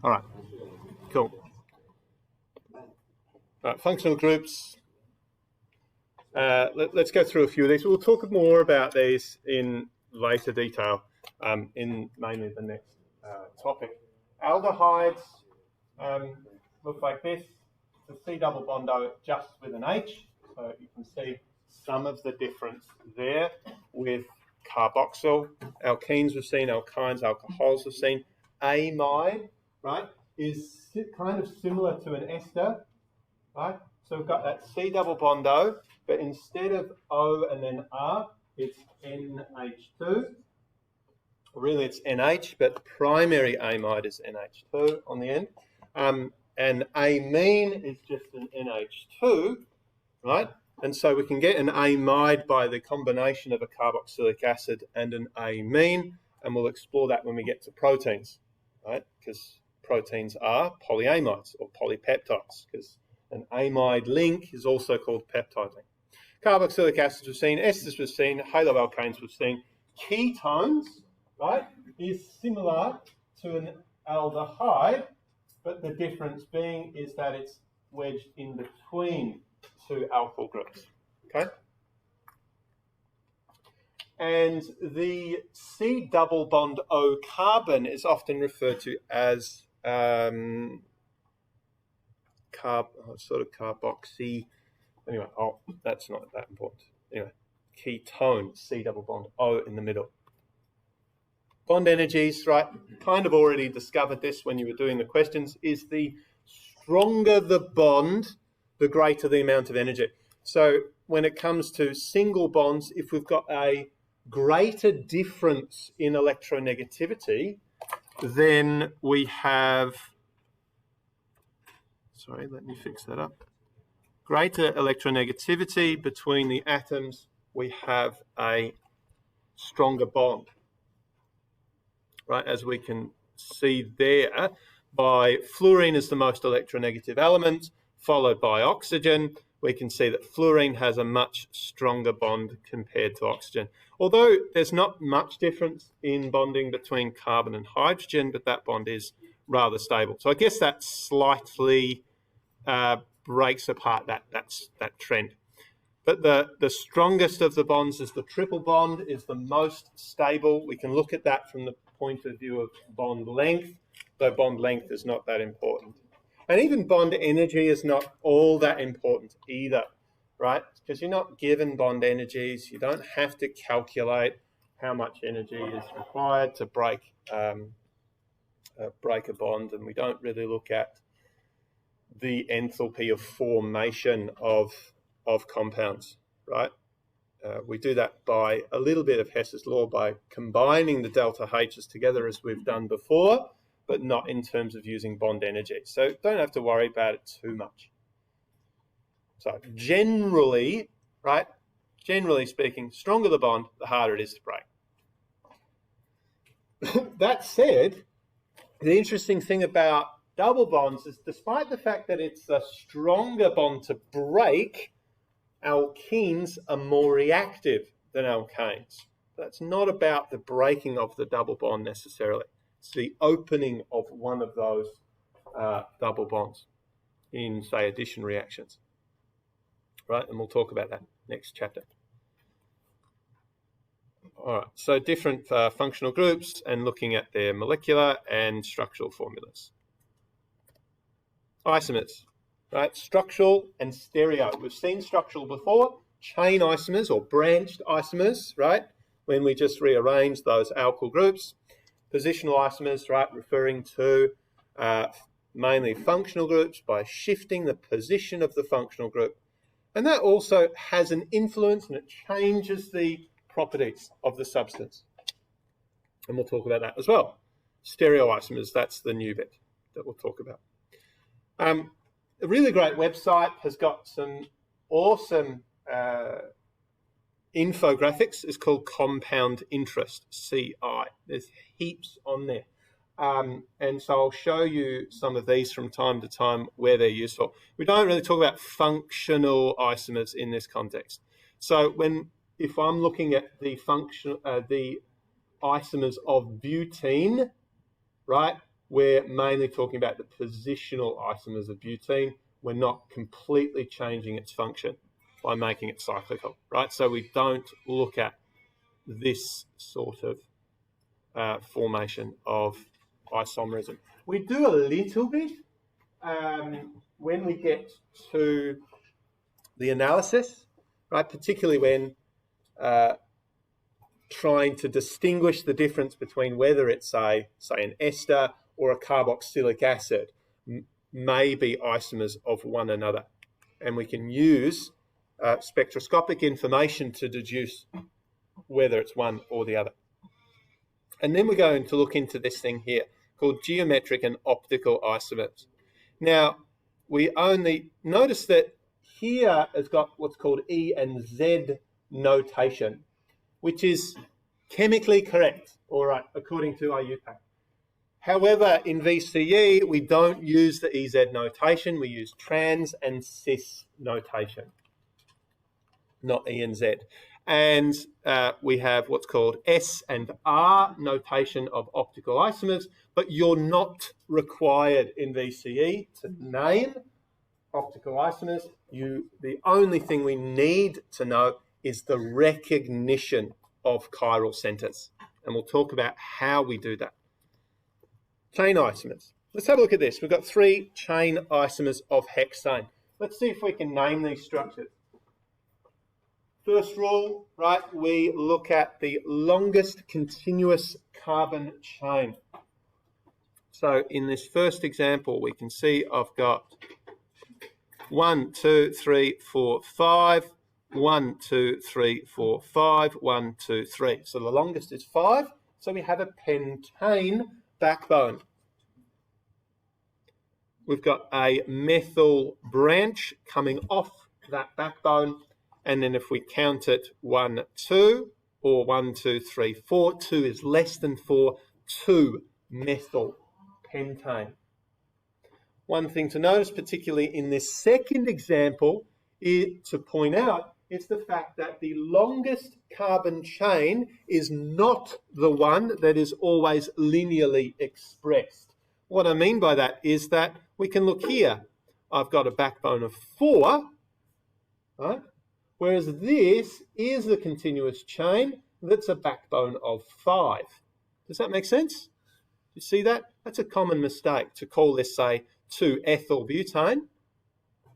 All right, cool. All right, functional groups. Let's go through a few of these. We'll talk more about these in later detail in mainly the next topic. Aldehydes look like this. It's a C double bond O just with an H. So you can see some of the difference there with carboxyl. Alkenes we've seen, alkynes, alcohols we've seen. Amide, right, is kind of similar to an ester, right? So we've got that C double bond O, but instead of O and then R, it's NH2. Really, it's NH, but primary amide is NH2 on the end. And amine is just an NH2, right? And so we can get an amide by the combination of a carboxylic acid and an amine, and we'll explore that when we get to proteins, right? Because proteins are polyamides or polypeptides, because an amide link is also called peptide link. Carboxylic acids we've seen, esters we've seen, haloalkanes we've seen. Ketones, right, is similar to an aldehyde, but the difference being is that it's wedged in between two alkyl groups, okay? And the C double bond O carbon is often referred to as carboxy. Anyway, that's not that important. Anyway, ketone, C double bond O in the middle. Bond energies, right, kind of already discovered this when you were doing the questions, is the stronger the bond, the greater the amount of energy. So when it comes to single bonds, if we've got a greater difference in electronegativity, then we have, sorry, let me fix that up. Greater electronegativity between the atoms, we have a stronger bond, right? As we can see there, by fluorine is the most electronegative element, followed by oxygen. We can see that fluorine has a much stronger bond compared to oxygen. Although there's not much difference in bonding between carbon and hydrogen, but that bond is rather stable. So I guess that slightly breaks apart that trend. But the strongest of the bonds is the triple bond, is the most stable. We can look at that from the point of view of bond length, though bond length is not that important. And even bond energy is not all that important either, right? Because you're not given bond energies. You don't have to calculate how much energy is required to break a bond, and we don't really look at the enthalpy of formation of compounds, right? We do that by a little bit of Hess's law, by combining the delta H's together as we've done before, but not in terms of using bond energy. So don't have to worry about it too much. So generally, right, generally speaking, stronger the bond, the harder it is to break. That said, the interesting thing about double bonds is, despite the fact that it's a stronger bond to break, alkenes are more reactive than alkanes. That's not about the breaking of the double bond necessarily. It's the opening of one of those double bonds in, say, addition reactions. Right, and we'll talk about that next chapter. All right, so different functional groups and looking at their molecular and structural formulas. Isomers, right? Structural and stereo. We've seen structural before, chain isomers or branched isomers, right? When we just rearrange those alkyl groups. Positional isomers, right? Referring to mainly functional groups by shifting the position of the functional group. And that also has an influence, and it changes the properties of the substance. And we'll talk about that as well. Stereoisomers, that's the new bit that we'll talk about. A really great website has got some awesome infographics. It's called Compound Interest, CI. There's heaps on there. And so I'll show you some of these from time to time where they're useful. We don't really talk about functional isomers in this context. So if I'm looking at the isomers of butene, right, we're mainly talking about the positional isomers of butene. We're not completely changing its function by making it cyclical, right? So we don't look at this sort of formation of isomerism. We do a little bit when we get to the analysis, right? Particularly when trying to distinguish the difference between whether it's say an ester or a carboxylic acid may be isomers of one another. And we can use spectroscopic information to deduce whether it's one or the other. And then we're going to look into this thing here called geometric and optical isomers. Now, we only notice that here has got what's called E and Z notation, which is chemically correct, all right, according to our UPAC. However, in VCE, we don't use the EZ notation. We use trans and cis notation, not E and Z. And we have what's called S and R notation of optical isomers, but you're not required in VCE to name optical isomers. The only thing we need to know is the recognition of chiral centers. And we'll talk about how we do that. Chain isomers. Let's have a look at this. We've got 3 chain isomers of hexane. Let's see if we can name these structures. First rule, right, we look at the longest continuous carbon chain. So in this first example, we can see I've got 1, 2, 3, 4, 5, 1, 2, 3, 4, 5, 1, 2, 3. So the longest is 5, so we have a pentane backbone. We've got a methyl branch coming off that backbone, and then if we count it 1, 2, or 1, 2, 3, 4, 2 is less than 4, 2 methyl pentane. One thing to notice, particularly in this second example, to point out is the fact that the longest carbon chain is not the one that is always linearly expressed. What I mean by that is that we can look here. I've got a backbone of 4, right? Whereas this is the continuous chain that's a backbone of 5. Does that make sense? You see that? That's a common mistake to call this, say, 2-ethyl butane,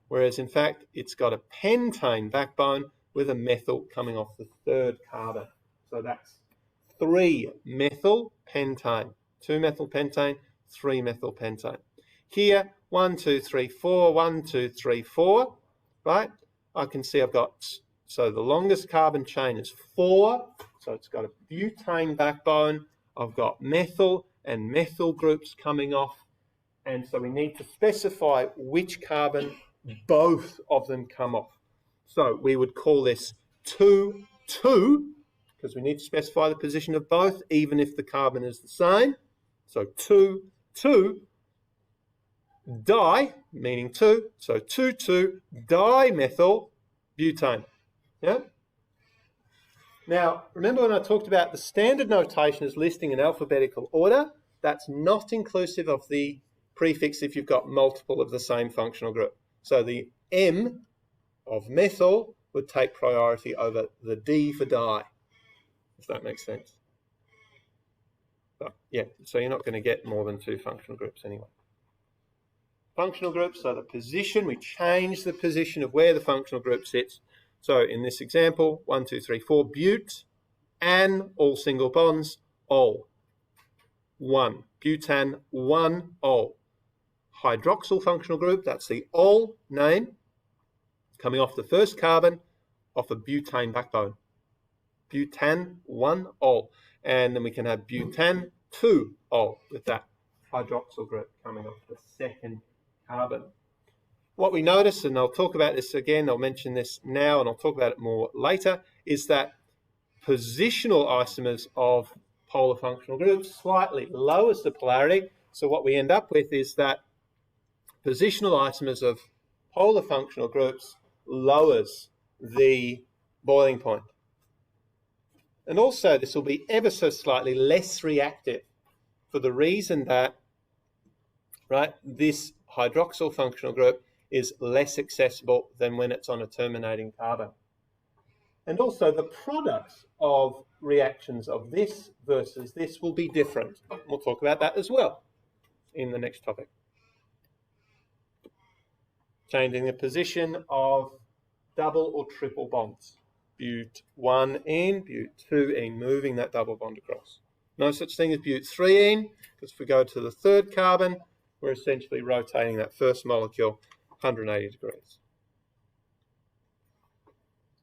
whereas in fact it's got a pentane backbone with a methyl coming off the 3rd carbon. So that's 3-methyl pentane, 2-methyl pentane, 3-methyl pentane. Here, 1, 2, 3, 4, 1, 2, 3, 4, right? I can see I've got, so the longest carbon chain is 4, so it's got a butane backbone. I've got methyl and methyl groups coming off, and so we need to specify which carbon both of them come off. So we would call this 2, 2, because we need to specify the position of both, even if the carbon is the same. So 2, 2, di, meaning 2, so 2, 2, dimethyl butane. Yeah? Now, remember when I talked about the standard notation is listing in alphabetical order? That's not inclusive of the prefix if you've got multiple of the same functional group. So the M of methyl would take priority over the D for di, if that makes sense. But yeah, so you're not going to get more than 2 functional groups anyway. Functional groups, so the position, we change the position of where the functional group sits. So in this example, 1, 2, 3, 4, bute, an, all single bonds, ol. 1, butan, 1, ol. Hydroxyl functional group, that's the ol name, coming off the 1st carbon, off a butane backbone. Butan, 1, ol. And then we can have butan, 2, ol, with that hydroxyl group coming off the 2nd carbon. What we notice, and I'll talk about this again, I'll mention this now and I'll talk about it more later, is that positional isomers of polar functional groups slightly lowers the polarity. So what we end up with is that positional isomers of polar functional groups lowers the boiling point. And also this will be ever so slightly less reactive for the reason that right? This hydroxyl functional group is less accessible than when it's on a terminating carbon. And also the products of reactions of this versus this will be different. We'll talk about that as well in the next topic. Changing the position of double or triple bonds. But 1-ene, but 2-ene, moving that double bond across. No such thing as but 3-ene, because if we go to the third carbon, we're essentially rotating that first molecule 180 degrees.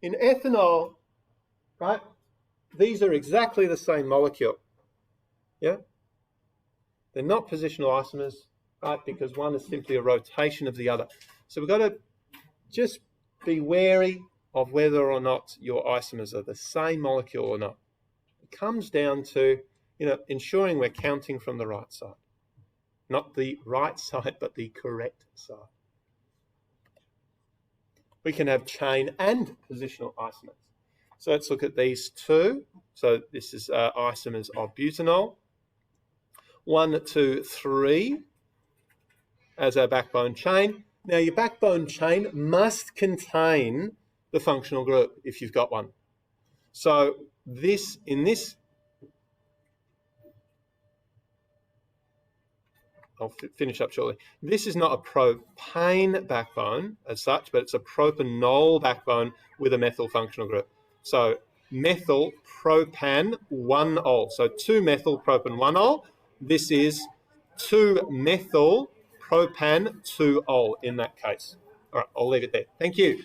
In ethanol, right, these are exactly the same molecule. Yeah? They're not positional isomers, right, because one is simply a rotation of the other. So we've got to just be wary of whether or not your isomers are the same molecule or not. It comes down to, ensuring we're counting from the right side. Not the right side, but the correct side. We can have chain and positional isomers. So let's look at these two. So this is isomers of butanol. 1, 2, 3 as our backbone chain. Now your backbone chain must contain the functional group if you've got one. So I'll finish up shortly. This is not a propane backbone as such, but it's a propanol backbone with a methyl functional group. So methyl propan 1-ol. So 2-methyl-propan-1-ol. This is 2-methyl-propan 2-ol in that case. All right, I'll leave it there. Thank you.